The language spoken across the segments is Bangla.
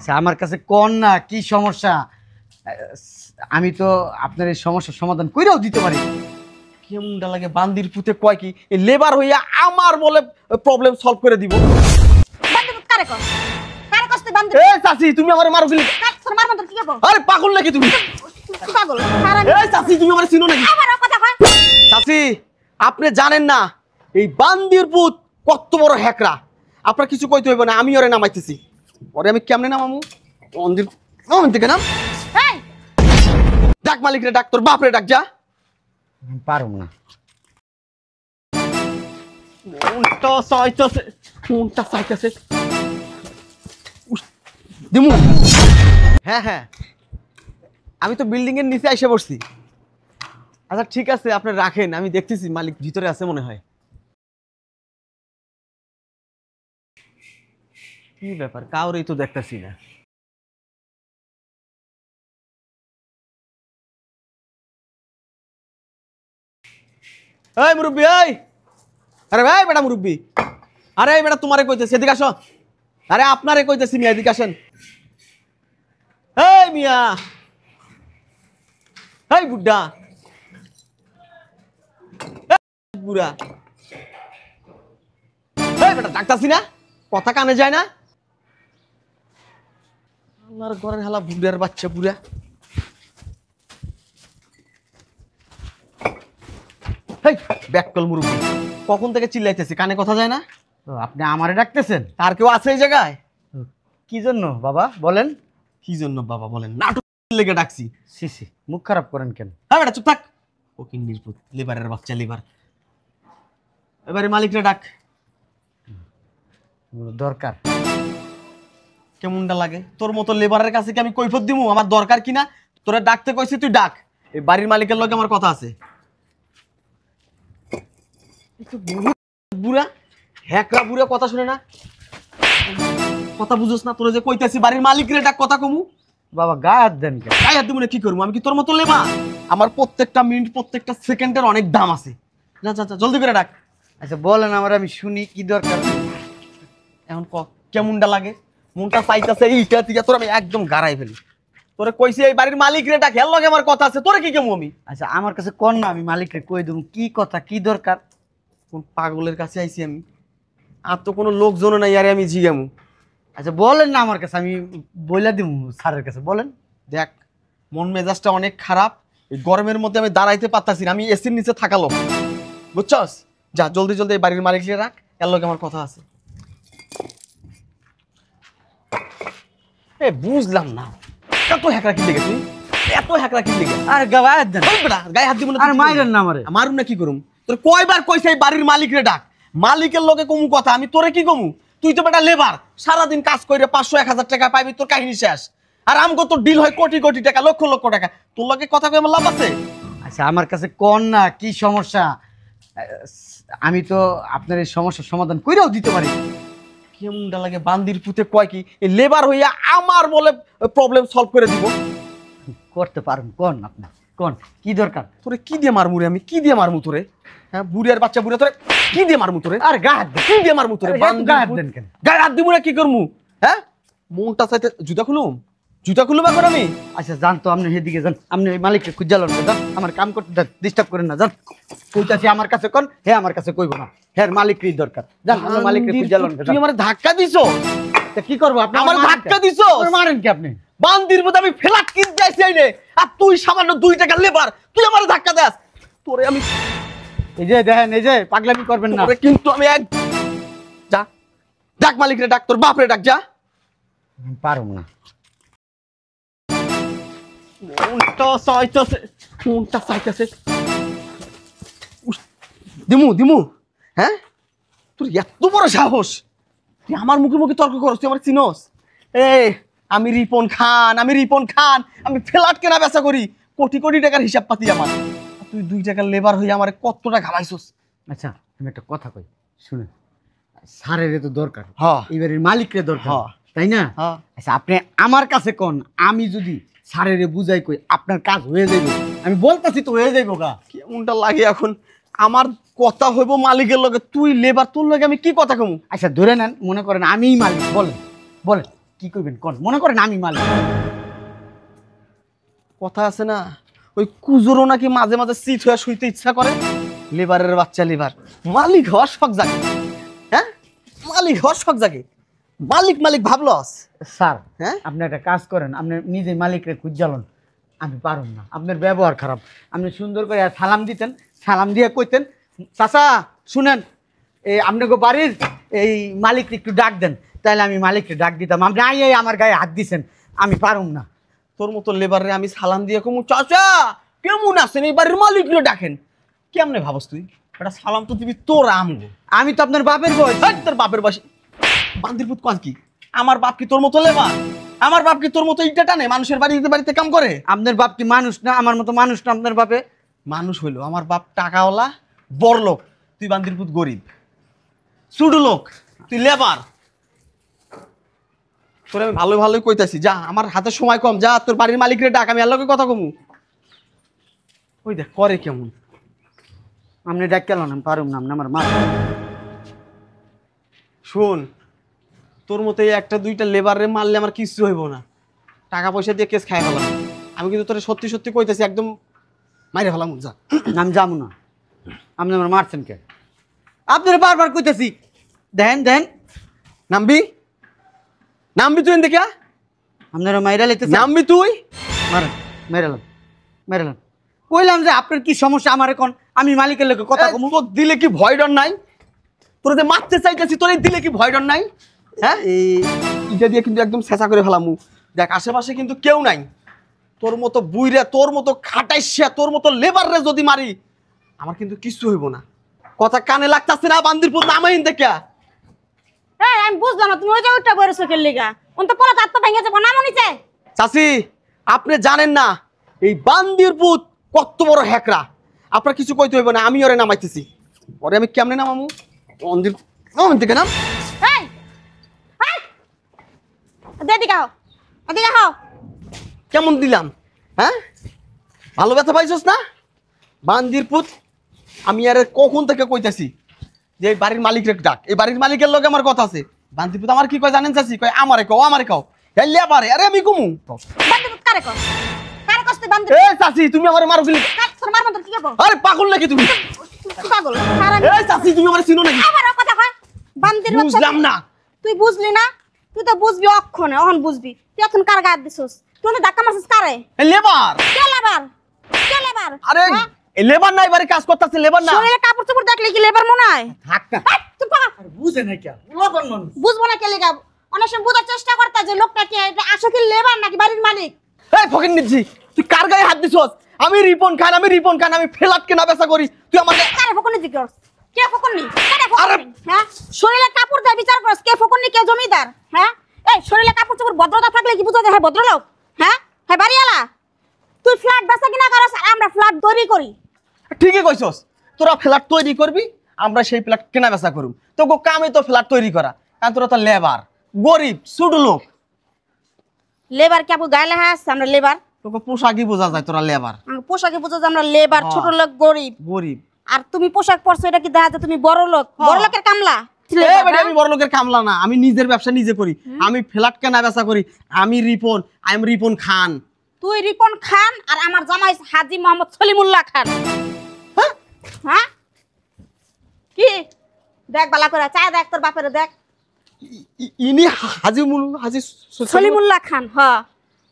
আচ্ছা আমার কাছে কোন না কি সমস্যা, আমি তো আপনার এই সমস্যার সমাধান কইরাও দিতে পারি। কেমনটা লাগে বান্দির পুতে কয় কি এই লেবার হইয়া আমার বলে প্রবলেম সলভ করে দিব। বান্ধব কারে কর কারে কষ্ট বান্ধব এ চাচি তুমি আমারে মারো গলি। তোর মার বান্ধব কি করব? আরে পাগল নাকি তুমি? পাগল হারাম। এই চাচি তুমি আমারে চিনো নাকি? আমার কথা কয়। চাচি আপনি জানেন না এই বান্দির পুত কত বড় হ্যাকরা। আপনার কিছু কইতে হইব না, আমি ওরে নামাইতেছি। ওরে আমি কেমনে নামামু? অন্দির অন থেকে নাম। এই ডাক মালিক রে ডাক, তোর বাপ রে ডাক যা। পারুম না। কোনটা চাইতেছে কোনটা চাইতেছে দিমু। হ্যাঁ হ্যাঁ আমি তো বিল্ডিং এর নিচে এসে বসছি। আচ্ছা ঠিক আছে আপনি রাখেন, আমি দেখতেছি মালিক ভিতরে আছে মনে হয়। কি ব্যাপার কাউরেই তো দেখতেছি না। এই মুরব্বি এই, আরে ভাই বেটা মুরব্বি, আরে বেটা তোমারে কইতেছি এদিকে আসো। আরে আপনারে কইতেছি মিয়া এদিকে আসেন। এই মিয়া, এই বুড্ডা, বুড়া, এই বেটা ডাকতাছি না, কথা কানে যায় না? আমার ঘরের হালা বুড়ার বাচ্চা বুড়া। এই ব্যাককল মুরব্বি, কখন থেকে চিল্লাইতেছি কানে কথা যায় না? তো আপনি আমারে ডাকতেছেন? আর কেউ আছে এই জায়গায়? কি জন্য বাবা বলেন? কি জন্য বাবা বলেন? নাটক লেগে ডাকছি। সিসি মুখ খারাপ করেন কেন? হ্যাঁ বেটা চুপ থাক। ওকিং নির্বুত লেবারের বাচ্চা লেবার। এবারে মালিকরা ডাক। দরকার। কেমনটা লাগে? তোর মতো লেবারের কাছে কি আমি কৈফত দিমু আমার দরকার কিনা? তোরা ডাকতে কইছি তুই ডাক। এই বাড়ির মালিকের লগে আমার কথা আছে। বুড়া হ্যাকরা বুড়া কথা শুনে না, কথা বুঝোস না? তোরা যে কইতাছি বাড়ির মালিকরে ডাক, কথা কমু। বাবা গায়ে হাত দেন কেন? গায়ে হাত দিব না কি করবো? আমি কি তোর মতো লেবা? আমার প্রত্যেকটা মিনিট প্রত্যেকটা সেকেন্ডের অনেক দাম আছে। যা যা যা জলদি করে ডাক। আচ্ছা বলেন আমার, আমি শুনি কি দরকার। এখন কেমনটা লাগে? মনটা চাইতেছে এইটা থেকে তোর আমি একদম গাড়াই ফেলি। তোরে কইছি এই বাড়ির মালিক রে ডাক, হেল লগে আমার কথা আছে। তোরে কি কেমন আমি? আচ্ছা আমার কাছে কোন না, আমি মালিককে কই দেবো কি কথা কি দরকার। কোন পাগলের কাছে আইছি আমি? আর তো কোনো লোকজন নাই আরে আমি জিগামু। আচ্ছা বলেন না আমার কাছে, আমি বইলা দিব স্যারের কাছে। বলেন। দেখ মন মেজাজটা অনেক খারাপ, এই গরমের মধ্যে আমি দাঁড়াইতে পারতাছি না, আমি এসির নিচে থাকা লোক, বুঝছস? যা জলদি জলদি এই বাড়ির মালিক রে রাখ, এর লগে আমার কথা আছে। এ বুঝলাম না এত হ্যাকরা কি লেগে তুই? এত হ্যাকরা কি লেগে? আরে গায়ে হাত দেন। ওই বেটা গায়ে হাত দিব না। আর মাইরেন না আমারে। মারুম না কি করুম? তোর কয়বার কইছে এই বাড়ির মালিক রে ডাক, মালিকের লগে কমু কথা, আমি তোরে কি কমু? তুই তো বেটা লেবার, সারাদিন কাজ করে 500-1000 টাকা পাইবি, তোর কাহিনী শেষ। আর আমগো তো ডিল হয় কোটি কোটি টাকা, লক্ষ লক্ষ টাকা। তোর লগে কথা কই আমার লাভ আছে? আচ্ছা আমার কাছে কোন না কি সমস্যা, আমি তো আপনার এই সমস্যার সমাধান কইরাও দিতে পারি। কেমনটা লাগে বান্দির পুতে কয় কি এই লেবার হইয়া আমার বলে প্রবলেম সলভ করে দিব। করতে পারেন কোন আপনি কোন কি দরকার। তোরে কি দিয়ে মারমু রে? আমি কি দিয়ে মারমু তোরে? হ্যাঁ বুড়িয়ার বাচ্চা বুড়া, তোরে কি দিয়ে মারমু তোরে? আর গায়ে হাত দেন। কি দিয়ে মারমু তোরে? গায়ে হাত দেন কেন? গায়ে হাত দিব না কি করমু? হ্যাঁ মনটা চাইতে জুতা খুলুম, জুতা খুলুম এখন আমি। আচ্ছা যান তো আপনি সেদিকে যান, আপনি ওই মালিককে খুঁজালেন যান, আমার কাম করতে ডিস্টার্ব করেন না। যান কইতাছি আমার কাছে কোন, হে আমার কাছে কইব না, হ্যাঁ মালিকই দরকার। যান আপনি মালিককে খুঁজালেন। তুই আমার ধাক্কা দিছো? তা কি করবো আপনি? আমার ধাক্কা দিছো? মারেন কি আপনি? বান্দির মধ্যে আমি ফ্ল্যাট কিনতে আইছি আইনে, আর তুই সামান্য 2 টাকা লেবার, তুই আমার ধাক্কা দেস? তোরে আমি এই যে দেখেন, এই যে পাগলামি করবেন না। তোরে কিন্তু আমি এক যা ডাক মালিক রে ডাক, তোর বাপ রে ডাক যা। পারুম না। কোনটা চাইতেছে কোনটা চাইতেছে দিমু দিমু। হ্যাঁ তোর এত বড় সাহস, তুই আমার মুখে মুখে তর্ক করস? তুই আমার চিনস? এই আমি রিপন খান, আমি রিপন খান, আমি ফ্ল্যাট কেনা বেচা করি, কোটি কোটি টাকার হিসাব পাতি আমার। আর তুই 2 টাকার লেবার হয়ে আমার কতটা ঘামাইছস। আচ্ছা আমি একটা কথা কই শুনেন, স্যারের তো দরকার, হ্যাঁ এবারের মালিকের দরকার, হ্যাঁ। তাই না? হ্যাঁ। আচ্ছা আপনি আমার কাছে কোন, আমি যদি স্যারের বুঝাই কই আপনার কাজ হয়ে যাবে, আমি বলতাছি তো হয়ে যাইব গা। কেমনটা লাগে এখন? আমার কথা হইব মালিকের লগে, তুই লেবার, তোর লগে আমি কি কথা কমু? আচ্ছা ধরে নেন, মনে করেন আমিই মালিক, বলেন বলেন কি করবেন কোন? মনে করেন আমি মালিক। কথা আছে না, ওই কুজোরও নাকি মাঝে মাঝে সিট হয়ে শুইতে ইচ্ছা করে। লেবারের বাচ্চা লেবার, মালিক হওয়ার শখ জাগে। হ্যাঁ, মালিক হওয়ার শখ জাগে। মালিক মালিক ভাবলস। স্যার হ্যাঁ? আপনি একটা কাজ করেন, আপনি নিজে মালিকরে খুঁজালন। আমি পারুম না, আপনার ব্যবহার খারাপ। আপনি সুন্দর করে সালাম দিতেন, সালাম দিয়ে কইতেন, চাচা শুনেন, এই আপনাকে বাড়ির এই মালিককে একটু ডাক দেন, তাহলে আমি মালিককে ডাক দিতাম। আপনি এই আমার গায়ে হাত দিছেন, আমি পারুম না। তোর মতো লেবারে আমি সালাম দিয়ে কমু, চাচা কেমন আছেন, এই বাড়ির মালিক ডাকেন। কেমনে ভাবস তুই? এটা সালাম তো দিবি তোর আমগো। আমি তো আপনার বাপের বয়স। হেই, তোর বাপের বয়সে বান্দির পুত কাজ কি? আমার বাপ কি তোর মতো লেবার? আমার বাপ কি তোর মতো ইটা টানে মানুষের বাড়িতে বাড়িতে কাম করে? আপনার বাপ কি মানুষ না? আমার মতো মানুষ না আপনার বাপে? মানুষ হইলো, আমার বাপ টাকাওয়ালা বড় লোক, তুই বান্দির পুত গরিব ছোট লোক, তুই লেবার। তোর আমি ভালোই ভালোই কইতাছি, যা, আমার হাতে সময় কম, যা তোর বাড়ির মালিকের ডাক, আমি আল্লাহকে কথা কমু। ওই দেখ করে কেমন। আপনি ডাক কেন? আমি পারুম না, আপনি আমার মা। শোন, তোর মতো এই একটা দুইটা লেবারে মারলে আমার কিছু হইব না, টাকা পয়সা দিয়ে কেস খাই ফেলাম। আমি কিন্তু তোর সত্যি সত্যি কইতাছি, একদম মাইরে ফেলাম। যা, আমি যাবো না। আপনি আমার মারছেন কে? আপনার বারবার কইতেছি, দেন দেন। নামবি নামবি তুই দেখে, আপনারা মাইরা লাইতেছেন। নামবি তুই। মারেন, মেরালাম মেরালাম। কইলাম যে আপনার কি সমস্যা আমার এখন? আমি মালিকের লোকে কথা কমু। তোর দিলে কি ভয় ডর নাই? তোর যে মারতে চাইতেছি, তোর এই দিলে কি ভয় ডর নাই? হ্যাঁ, এটা দিয়ে কিন্তু একদম ছেঁচা করে ফেলামু। দেখ আশেপাশে কিন্তু কেউ নাই, তোর মতো বুইরা, তোর মতো খাটাইছিয়া, তোর মতো লেবাররে যদি মারি, আমার কিন্তু কিছু হইব না। কথা কানে লাগতাছে না? বান্দির পুত নামাইন দেখিয়া। এই আমি বুঝলাম না, তুমি ওই যে উঠটা বইরেছো কেন লিগা? অন্ত পরে তার তো ভেঙে যাবো না মনিছে। চাচি, আপনি জানেন না এই বান্দির পুত কত বড় হ্যাকরা। আপনার কিছু কইতে হইব না, আমি ওরে নামাইতেছি। ওরে আমি কেমনে নামামু? বান্দির দেখে নাম। এই এই এদিকে আও, এদিকে আও। কেমন দিলাম? হ্যাঁ, ভালো ব্যথা পাইছস না? বান্দির পুত, আমি আরে কখন থেকে কইতাছি যে এই বাড়ির মালিকের ডাক, এই বাড়ির মালিকের লগে আমার কথা আছে। বান্দির পুত আমার কি কয় জানেন চাচি? কয় আমারে কও, আমারে কও। হেলিয়া পারে, আরে আমি কমু। বান্দিপুত কারে কর? কারে কষ্ট বান্দিপুত? এ চাচি, তুমি আমারে মারো গলি। তোর মার মত কি করব? আরে পাগল নাকি তুমি? পাগল খারাপ। এই চাচি, তুমি আমারে চিনো নাকি? আবার কথা কয়। বান্দির বাচ্চা। বুঝলাম না। তুই বুঝলি না? তুই তো বুঝবি অক্ষণে, অহন বুঝবি। তুই এখন কার গায়ে দিছস? তুই না ধাক্কা মারছিস কারে? এ লেবার। কে লেবার? কে লেবার? আরে হ্যাঁ? এই লেবার না, এবারে কাজ করতেছে লেবার না। শরীরে কাপড় চোপড় দেখলে কি লেবার মনে হয়? থাক না। এই, তুই পাগল। আরে বুঝে নাই কে? লবণ মানুষ। বুঝবো না কে লেগা? অনেক সময় বোঝার চেষ্টা করতে যে লোকটা কি, এটা আসলে কি লেবার নাকি বাড়ির মালিক? এই ফকির নিচ্ছি, তুই কার গায়ে হাত দিছস? আমি রিপন খান, আমি রিপন খান, আমি ফ্ল্যাট কেনা বেচা করি, তুই আমাকে। কারে ফকুনি জিজ্ঞাস? কে ফকুনি? কারে আরে! ফকুনি? হ্যাঁ? শরীরে কাপড় দিয়ে বিচার করস, কে ফকুনি কে জমিদার? হ্যাঁ? এই শরীরে কাপড় চোপড় ভদ্রতা থাকলে কি বুঝা যায় হ্যাঁ ভদ্রলোক? হ্যাঁ? হ্যাঁ বাড়িওয়ালা? তুই ফ্ল্যাট বেচা কিনা করস আর আমরা ফ্ল্যাট তৈরি করি। ঠিকই কইছস, তোরা ফ্ল্যাট তৈরি করবি, আমরা সেই ফ্ল্যাট কেনা বেচা করুম। তোকে কামে তো ফ্ল্যাট তৈরি করা, কারণ তোরা তো লেবার, গরিব ছোট লোক। লেবার কি আপু গায়ে লেখা আছে আমরা লেবার? তোকে পোশাকই বোঝা যায় তোরা লেবার। পোশাকে বোঝা যায় আমরা লেবার, হ্যাঁ। ছোট লোক গরিব। গরিব। আর তুমি পোশাক পরছো এটা কি দেখা যায় তুমি বড় লোক? বড় লোকের কামলা? এই বেটা, আমি বড় লোকের কামলা না, আমি নিজের ব্যবসা নিজে করি, আমি ফ্ল্যাট কেনা বেচা করি। আমি রিপন, আই এম রিপন খান। তুই রিপন খান আর আমার জামাই হাজী মোহাম্মদ সলিমুল্লাহ খান। হ্যাঁ? হ্যাঁ কি দেখ বালা করে চা দেখ তোর বাপের দেখ ইনি হাজি সলিমুল্লাহ খান। হ্যাঁ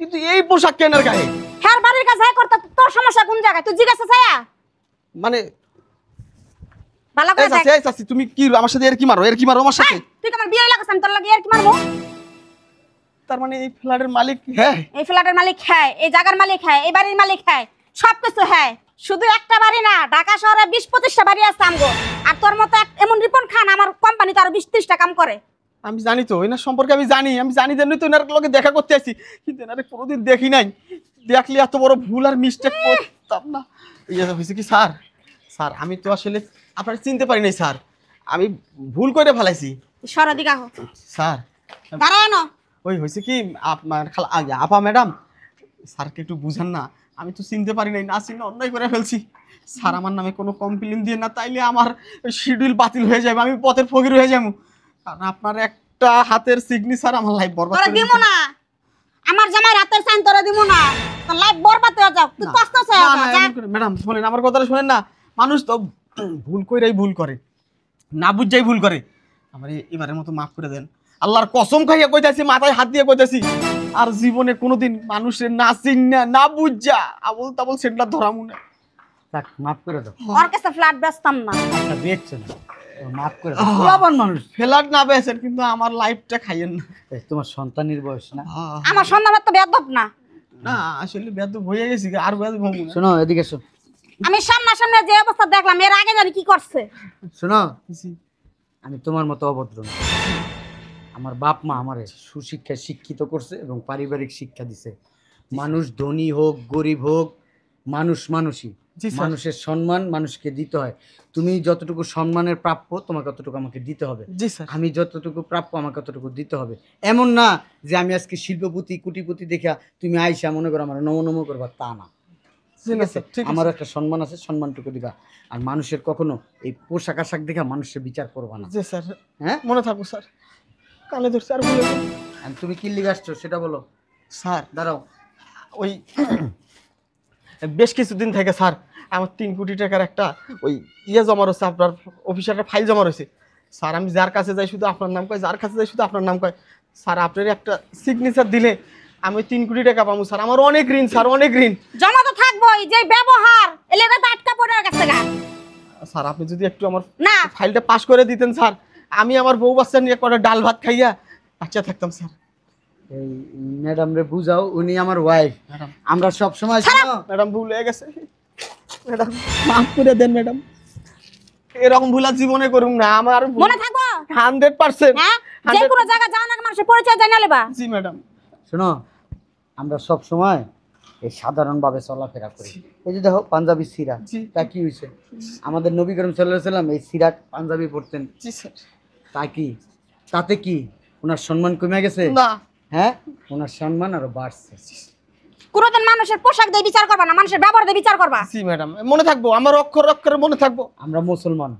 কিন্তু এই পোশাক কেনার গায়ে হ্যাঁ বাড়ির কাছে হ্যাঁ করতে তোর সমস্যা কোন জায়গায় তুই জিজ্ঞাসা ছায়া মানে বালা করে দেখ। এই চাচি, তুমি কি আমার সাথে এর কি মারো, এর কি মারো আমার সাথে? এই, তুই কি আমার বিয়ে লাগাস আমি তোর লাগি আর কি মারবো? তার মানে এই ফ্ল্যাটের মালিক? হ্যাঁ, এই ফ্ল্যাটের মালিক হ্যাঁ, এই জায়গার মালিক হ্যাঁ, এই বাড়ির মালিক হ্যাঁ, সবকিছু হ্যাঁ। শুধু একটা বাড়ি না, ঢাকা শহরে 20-25টা বাড়ি আছে আমগো। আর তোর মতো এমন রিপন খান আমার কোম্পানিতে আরো 20-30টা কাম করে। আমি জানি তো এনার সম্পর্কে, আমি জানি জন্যই তো এনার লগে দেখা করতে আসি, কিন্তু এনারে কোনোদিন দেখি নাই। দেখলে এত বড় ভুল আর মিস্টেক করতাম না। ইয়ে হয়েছে কি স্যার, স্যার আমি তো আসলে আপনার চিনতে পারি নাই স্যার, আমি ভুল করে ফেলাইছি সরা দিকে আহ স্যার। দাঁড়ায় না ওই হয়েছে কি আপনার আপা ম্যাডাম, স্যারকে একটু বুঝান না, আমি তো চিনতে পারি নাই, না চিনে অন্যায় করে ফেলছি। স্যার আমার নামে কোনো কমপ্লেন দিয়ে না, তাইলে আমার শিডিউল বাতিল হয়ে যাবে, আমি পথের ফকির হয়ে যাবো। কারণ আপনার একটা একটা হাতের সিগনেচার আমার লাইফ বরবাদ তোরা করে দিমু না আমার জামাই রাতের সাইন তোরা দিমু না তোর লাইফ বরবাদ হয়ে যাও তুই কষ্ট হচ্ছে ম্যাডাম শুনেন আমার কথাটা শুনেন না, মানুষ তো ভুল কইরাই ভুল করে, না বুঝাই ভুল করে। আমার এবারের মতো মাফ করে দেন, আল্লাহর কসম খাইয়া কইতাছি, মাথায় হাত দিয়ে কইতাছি, আর জীবনে কোনোদিন মানুষের না চিন্না না বুঝা আবল তাবল সেটা ধরামু না। থাক, মাফ করে দাও। ওর কাছে ফ্ল্যাট বেচতাম না আচ্ছা বেচছো না, ও মাফ করে দাও। পোলাপান মানুষ। ফেলার না বেছেন কিন্তু আমার লাইফটা খাইয়েন না। এই, তোমার সন্তানের বয়স না? আমার সন্তান তো বেদব না না আসলে বেদ হয়ে গেছি, আর বেদ ভমু না। শোনো এদিকে এসো। আমি সামনাসামনি যে অবস্থা দেখলাম এর আগে জানি কি করছে শোনো, জি। আমি তোমার মতো অভদ্র না। আমার বাপ মা আমারে সুশিক্ষায় শিক্ষিত করছে এবং পারিবারিক শিক্ষা দিছে। মানুষ ধনী হোক গরিব হোক, মানুষ মানুষই। জি স্যার। মানুষের সম্মান মানুষকে দিতে হয়। তুমি যতটুকু সম্মানের প্রাপ্য তোমাকে ততটুকু আমাকে দিতে হবে। জি স্যার। আমি যতটুকু প্রাপ্য আমাকে ততটুকু দিতে হবে। এমন না যে আমি আজকে শিল্পপতি কুটিপতি দেখা তুমি আইসা মনে করো আমার নম নম করবা, তা না। ঠিক আছে, আমার একটা সম্মান আছে, সম্মানটুকু দিবা। আর মানুষের কখনো এই পোশাক আশাক দেখা মানুষের বিচার করবা না। জি স্যার, হ্যাঁ, মনে থাকবো স্যার। কানে ধরছি আর ভুলে যাবো। আর তুমি কি লিগে আসছো সেটা বলো। স্যার দাঁড়াও, ওই বেশ কিছুদিন থেকে স্যার আমার 3 কোটি টাকার একটা ওই জমা রয়েছে, আপনার অফিসে একটা ফাইল জমা রয়েছে স্যার। আমি যার কাছে যাই শুধু আপনার নাম কয়, যার কাছে যাই শুধু আপনার নাম কয়। স্যার আপনার একটা সিগনেচার দিলে আমি 3 কোটি টাকা পাবো স্যার। আমার অনেক ঋণ স্যার, অনেক ঋণ। জমা তো থাকবোই, যে ব্যবহার এলাকা তো আটকা পড়ে গেছে গা। স্যার আপনি যদি একটু আমার না ফাইলটা পাস করে দিতেন স্যার, আমি আমার বউ বাচ্চা নিয়ে কটা ডাল ভাত খাইয়া বাচ্চা থাকতাম স্যার। এই ম্যাডাম রে বুঝাও, উনি আমার ওয়াইফ। ম্যাডাম আমরা সব সময় ম্যাডাম ভুল হয়ে গেছে, ম্যাডাম মাফ করে দেন ম্যাডাম। এরকম ভুল আর জীবনে করুন না। আমার মনে থাকবো 100%। হ্যাঁ, যে কোনো জায়গা যাও না মানুষের পরিচয় জানা লেবা। জি ম্যাডাম। শোনো, আমরা সব সময় এই সাধারণভাবে চলাফেরা করি। এই যে দেখো পাঞ্জাবি সিরা, জি। তা কি হয়েছে? আমাদের নবী করিম সাল্লাল্লাহু আলাইহি সাল্লাম এই সিরা পাঞ্জাবি পরতেন। জি স্যার। তা কি, তাতে কি ওনার সম্মান কমে গেছে? না। হ্যাঁ, ওনার সম্মান আরো বাড়ছে। কোনোদিন মানুষের পোশাক দিয়ে বিচার করবা না, মানুষের ব্যবহার দিয়ে বিচার করবা। জি ম্যাডাম, মনে থাকবো, আমার অক্ষর অক্ষরে মনে থাকবো। আমরা মুসলমান,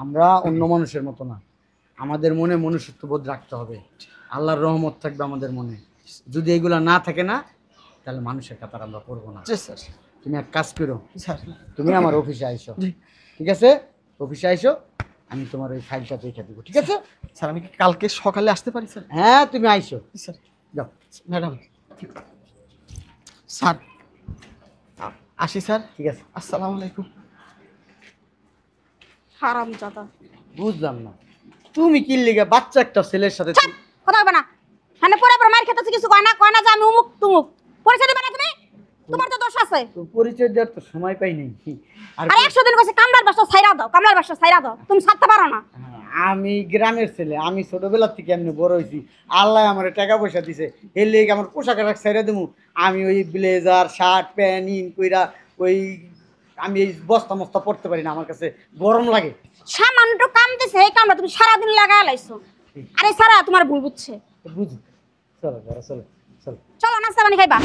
আমরা অন্য মানুষের মতো না। আমাদের মনে মনুষ্যত্ববোধ রাখতে হবে, আল্লাহর রহমত থাকবে আমাদের মনে। যদি এগুলা না থাকে না, তাহলে মানুষের কাতার আমরা পড়বো না। জি স্যার। তুমি এক কাজ করো, স্যার তুমি আমার অফিসে আইসো। জি। ঠিক আছে, অফিসে আইসো, আমি তোমার ওই ফাইলটা দেখে দেবো। ঠিক আছে? স্যার আমি কি কালকে সকালে আসতে পারি স্যার? হ্যাঁ, তুমি আইসো। জি স্যার। যাও। ম্যাডাম স্যার আসি স্যার। ঠিক আছে, আসসালামু আলাইকুম। হারামজাদা। বুঝলাম না তুমি কি লিগে বাচ্চা একটা ছেলের সাথে কথা বলবা না। হ্যাঁ পরে পরে মার খেতেছে, কিছু কয় না যে আমি উমুক তুমুক। পরিচয় দিবা না তুমি? তোমার তো দোষ আছে। তো পরিচয় দেওয়ার তো সময় পাই নাই। আর আরে 100 দিন কইছে কামলার বাসা ছাইরা দাও, কামলার বাসা ছাইরা দাও। তুমি ছাড়তে পারো না। আমি গ্রামের ছেলে, আমি ছোটবেলা থেকে এমনি বড় হয়েছি। আল্লাহ আমার টাকা পয়সা দিছে, এর লেগে আমার পোশাক আশাক ছেড়ে দেবো। আমি ওই ব্লেজার শার্ট প্যান্ট ইন কইরা ওই আমি এই বস্তা মস্তা পড়তে পারি না, আমার কাছে গরম লাগে। সামান্য একটু কাম দিছে, এই কামটা তুমি সারাদিন লাগায় লাইছো। আরে সারা তোমার ভুল বুঝছে। বুঝি, চলো ঘরে চলো, চলো। চলো নাস্তা পানি খাইবা।